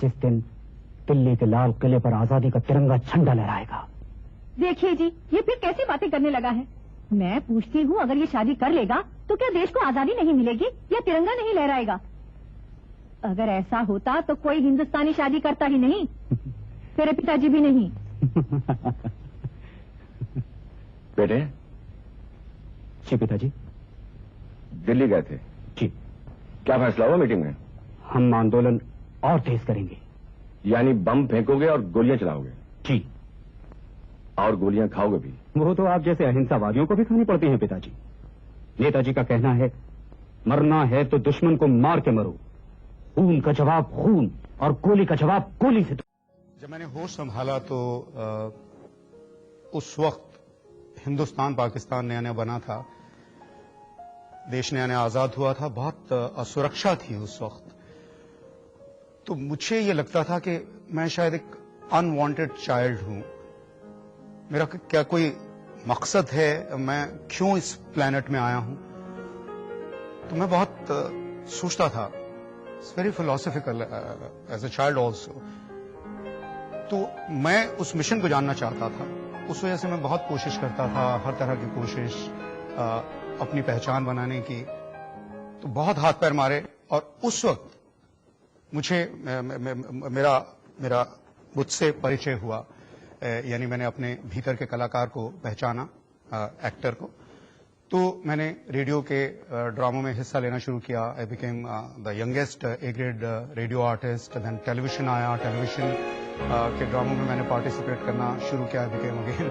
जिस दिन दिल्ली के लाल किले पर आजादी का तिरंगा झंडा लहराएगा। देखिए जी, ये फिर कैसी बातें करने लगा है। मैं पूछती हूँ, अगर ये शादी कर लेगा तो क्या देश को आजादी नहीं मिलेगी या तिरंगा नहीं लहराएगा? अगर ऐसा होता तो कोई हिंदुस्तानी शादी करता ही नहीं, तेरे पिताजी भी नहीं। बेटे। जी पिताजी। दिल्ली गए थे? जी। क्या फैसला हुआ मीटिंग में? हम आंदोलन और तेज करेंगे। यानी बम फेंकोगे और गोलियां चलाओगे? जी। और गोलियां खाओगे भी? वो तो आप जैसे अहिंसावादियों को भी खानी पड़ती हैं पिताजी। नेताजी का कहना है, मरना है तो दुश्मन को मार के मरो, खून का जवाब खून और गोली का जवाब गोली से दो। जब मैंने होश संभाला तो उस वक्त हिंदुस्तान पाकिस्तान नया नया बना था, देश नया नया आजाद हुआ था, बहुत असुरक्षा थी उस वक्त। तो मुझे ये लगता था कि मैं शायद एक अनवांटेड चाइल्ड हूं। मेरा क्या कोई मकसद है, मैं क्यों इस प्लेनेट में आया हूं? तो मैं बहुत सोचता था। It's very philosophical as a child also. तो मैं उस मिशन को जानना चाहता था। उस वजह से मैं बहुत कोशिश करता था, हर तरह की कोशिश अपनी पहचान बनाने की। तो बहुत हाथ पैर मारे और उस वक्त मुझे मेरा मुझसे परिचय हुआ, यानी मैंने अपने भीतर के कलाकार को पहचाना, एक्टर को। तो मैंने रेडियो के ड्रामों में हिस्सा लेना शुरू किया। I became the youngest A grade radio artist. Then television आया, टेलीविजन के ड्रामों में मैंने पार्टिसिपेट करना शुरू किया। I became again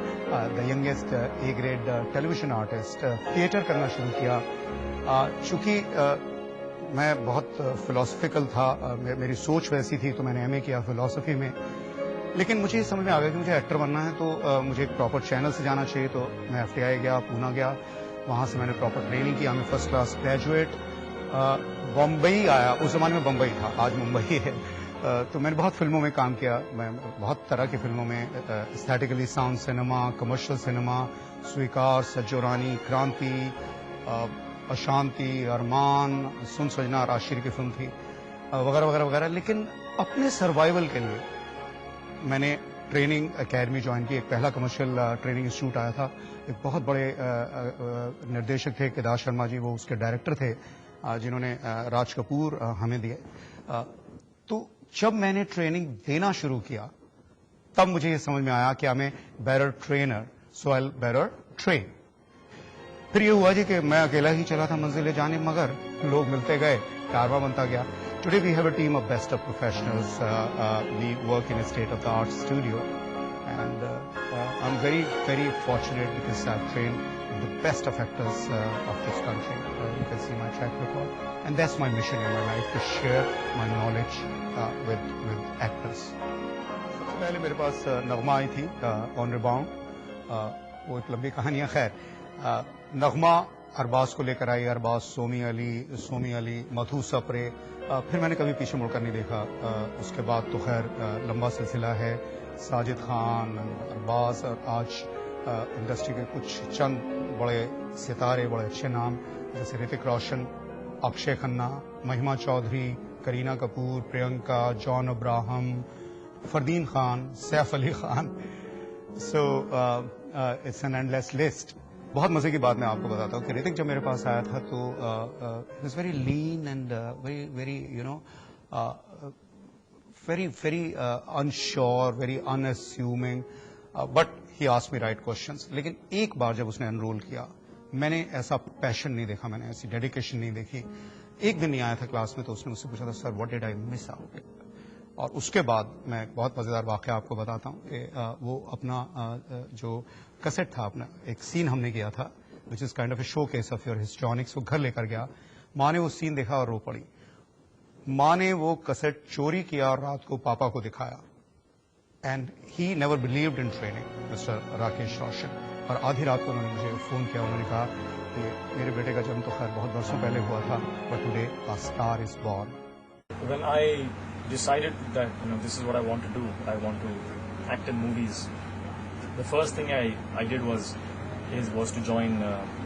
the youngest A grade television artist. Theatre करना शुरू किया। चूंकि मैं बहुत फिलोसफिकल था, मेरी सोच वैसी थी, तो मैंने एमए किया फिलोसफी में। लेकिन मुझे समझ में आ गया कि मुझे एक्टर बनना है तो मुझे एक प्रॉपर चैनल से जाना चाहिए। तो मैं एफटीआई गया, पूना गया, वहां से मैंने प्रॉपर ट्रेनिंग की। मैं फर्स्ट क्लास ग्रेजुएट। बम्बई आया, उस जमाने में बम्बई था, आज मुंबई है। तो मैंने बहुत फिल्मों में काम किया। मैं बहुत तरह की फिल्मों में, aesthetically sound cinema, commercial cinema, स्वीकार, सज्जोरानी, क्रांति, अशांति, अरमान, सुन सजना, राशिर की फिल्म थी, वगैरह वगैरह वगैरह। लेकिन अपने सर्वाइवल के लिए मैंने ट्रेनिंग एकेडमी ज्वाइन की। एक पहला कमर्शियल ट्रेनिंग इंस्टीट्यूट आया था। एक बहुत बड़े निर्देशक थे केदार शर्मा जी, वो उसके डायरेक्टर थे, जिन्होंने राज कपूर हमें दिए। तो जब मैंने ट्रेनिंग देना शुरू किया तब मुझे ये समझ में आया कि मैं better trainer, so I better train. फिर ये हुआ जी कि मैं अकेला ही चला था मंजिले जाने, मगर लोग मिलते गए, कारवां बनता गया। Today we have a team of best of professionals. We work in a state-of-the-art studio, and I'm very, very fortunate because I've trained the best of actors of this country. You can see my track record, and that's my mission in my life, to share my knowledge with actors. सबसे पहले मेरे पास नगमा आई थी, on rebound. वो एक लंबी कहानी है। खैर, नगमा अरबाज को लेकर आई। अरबाज, सोमी अली, मधु सप्रे। फिर मैंने कभी पीछे मुड़कर नहीं देखा। उसके बाद तो खैर लंबा सिलसिला है। साजिद खान, अरबाज, और आज इंडस्ट्री के कुछ चंद बड़े सितारे, बड़े अच्छे नाम, जैसे Hrithik Roshan, Akshaye Khanna, Mahima Chaudhry, Kareena Kapoor, Priyanka, John Abraham, Fardeen Khan, Saif Ali Khan. So it's an endless list. बहुत मजे की बात मैं आपको बताता हूँ कि ऋतिक जब मेरे पास आया था तो he was very lean and very you know very unsure, very unassuming, but he asked me right questions. लेकिन एक बार जब उसने एनरोल किया, मैंने ऐसा पैशन नहीं देखा, मैंने ऐसी डेडिकेशन नहीं देखी। एक दिन नहीं आया था क्लास में तो उसने मुझसे पूछा था, sir what did I miss out? और उसके बाद मैं बहुत मजेदार वाकया आपको बताता हूँ कि वो अपना जो कैसेट था, अपना एक सीन हमने किया था, which is kind of a showcase of your histrionics, वो घर लेकर गया। माँ ने वो सीन देखा और रो पड़ी। माँ ने वो कैसेट चोरी किया और रात को पापा को दिखाया। And he never believed in training, mister Rakesh Roshan. और आधी रात को उन्होंने मुझे फोन किया, उन्होंने कहा कि मेरे बेटे का जन्म तो खैर बहुत वर्षों पहले हुआ था, but today a star is born. When I decided that this is what I want to do, I want to act in movies, the first thing I did was to join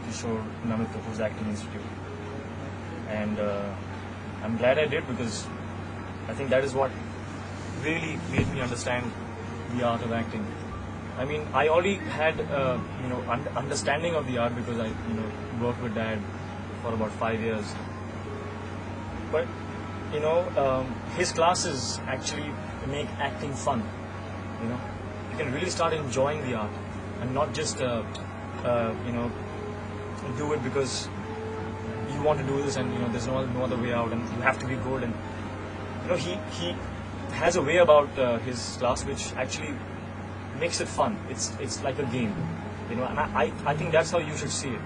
Kishore Namit Kapoor's Acting Institute, and I'm glad I did, because I think that is what really made me understand the art of acting. I mean, I already had understanding of the art because I worked with Dad for about 5 years. But his classes actually make acting fun. You can really start enjoying the art and not just do it because you want to do this and there's no other way out and you have to be good. And he has a way about his class which actually makes it fun. It's like a game, and I think that's how you should see it.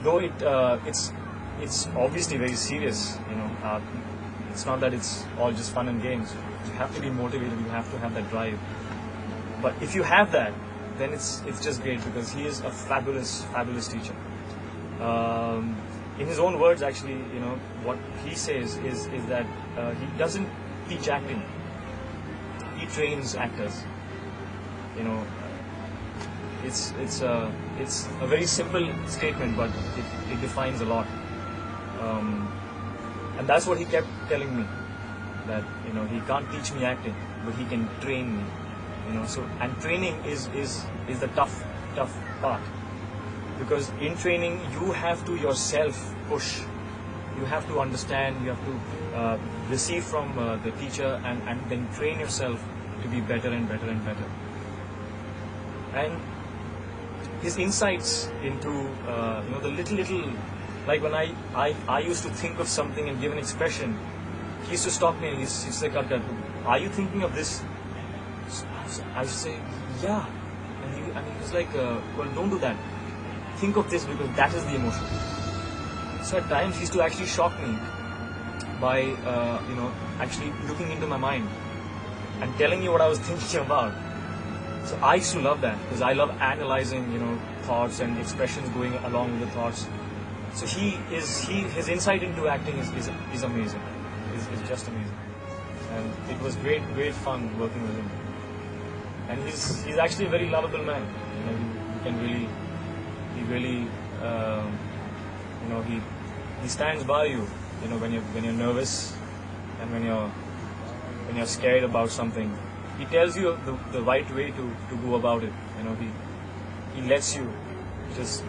Though it's obviously very serious, it's not that it's all just fun and games. You have to be motivated. You have to have that drive. But if you have that, then it's just great because he is a fabulous teacher. In his own words, actually, what he says is that he doesn't teach acting. He trains actors. It's a very simple statement, but it defines a lot. And that's what he kept telling me, that he can't teach me acting, but he can train me. And training is the tough part, because in training you have to yourself push. You have to understand. You have to receive from the teacher, and then train yourself to be better and better and better. And his insights into the little, like when I used to think of something and give an expression, he used to stop me and he'd say, "Karkar, are you thinking of this?" I used to say, "Yeah." And he was like, "Well, don't do that. Think of this because that is the emotion." So at times he used to actually shock me by actually looking into my mind and telling me what I was thinking about. So I used to love that because I love analyzing, thoughts and expressions going along with the thoughts. So his insight into acting is amazing. It's just amazing. And it was great fun working with him. And he's actually a very lovable man. He stands by you, when you're nervous and when you're scared about something. He tells you the right way to go about it. He lets you just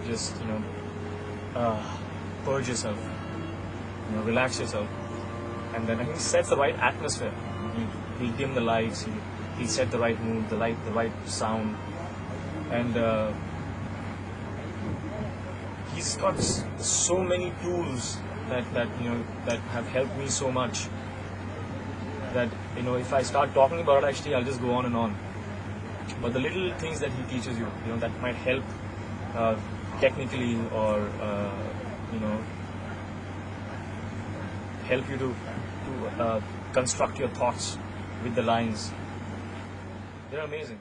purge yourself, relax yourself, and then he sets the right atmosphere. He'll dim the lights. He'll set the right mood, the right sound, and he's got so many tools that have helped me so much. That if I start talking about it, actually I'll just go on and on. But the little things that he teaches you, that might help technically or help you to construct your thoughts with the lines. They're amazing.